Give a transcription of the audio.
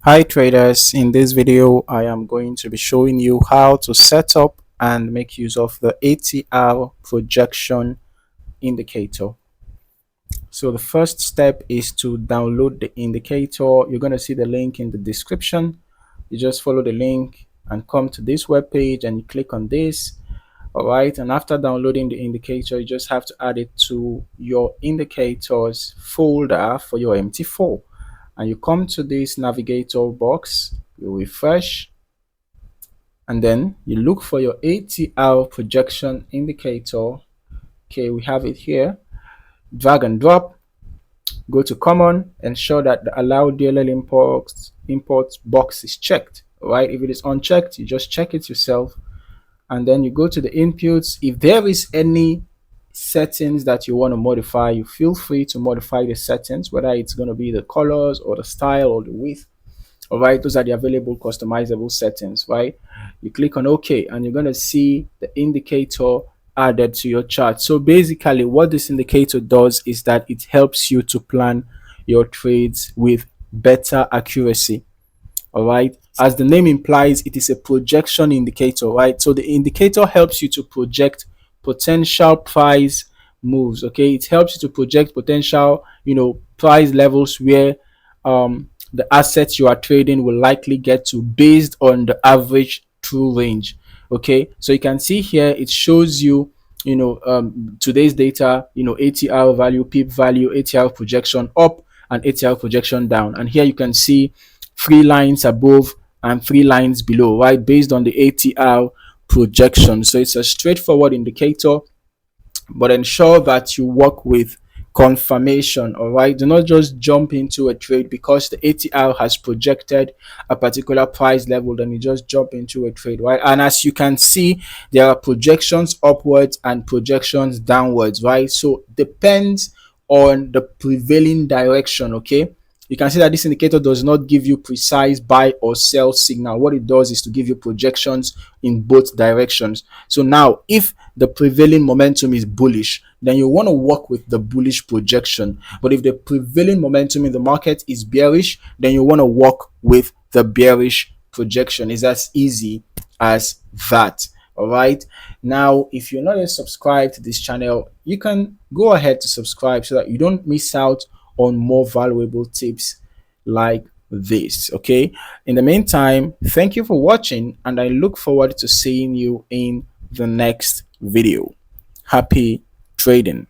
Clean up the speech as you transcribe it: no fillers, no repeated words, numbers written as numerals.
Hi traders, in this video I am going to be showing you how to set up and make use of the ATR Projection Indicator. So the first step is to download the indicator. You're going to see the link in the description. You just follow the link and come to this web page and you click on this. All right, and after downloading the indicator, you just have to add it to your indicators folder for your MT4. And you come to this navigator box, you refresh, and then you look for your ATR projection indicator. Okay, we have it here. Drag and drop, go to common, ensure that the allow DLL import box is checked. All right, if it is unchecked, you just check it yourself, and then you go to the inputs. If there is any settings that you want to modify, you feel free to modify the settings, whether it's going to be the colors or the style or the width. All right, those are the available customizable settings. Right, you click on OK and you're going to see the indicator added to your chart. So basically what this indicator does is that it helps you to plan your trades with better accuracy. All right, as the name implies, it is a projection indicator, right? So the indicator helps you to project potential price moves. Okay, it helps you to project potential price levels where the assets you are trading will likely get to based on the average true range. Okay, so you can see here it shows you today's data, ATR value, pip value, ATR projection up and ATR projection down, and here you can see 3 lines above and 3 lines below, right, based on the ATR projection. So it's a straightforward indicator, but ensure that you work with confirmation. All right, do not just jump into a trade because the ATR has projected a particular price level, then you just jump into a trade, right? And as you can see, there are projections upwards and projections downwards, right? So depends on the prevailing direction. Okay, you can see that this indicator does not give you precise buy or sell signal. What it does is to give you projections in both directions. So now if the prevailing momentum is bullish, then you want to work with the bullish projection. But if the prevailing momentum in the market is bearish, then you want to work with the bearish projection. It's as easy as that. All right, now if you're not yet subscribed to this channel, you can go ahead to subscribe so that you don't miss out on more valuable tips like this. Okay, in the meantime, thank you for watching and I look forward to seeing you in the next video. Happy trading.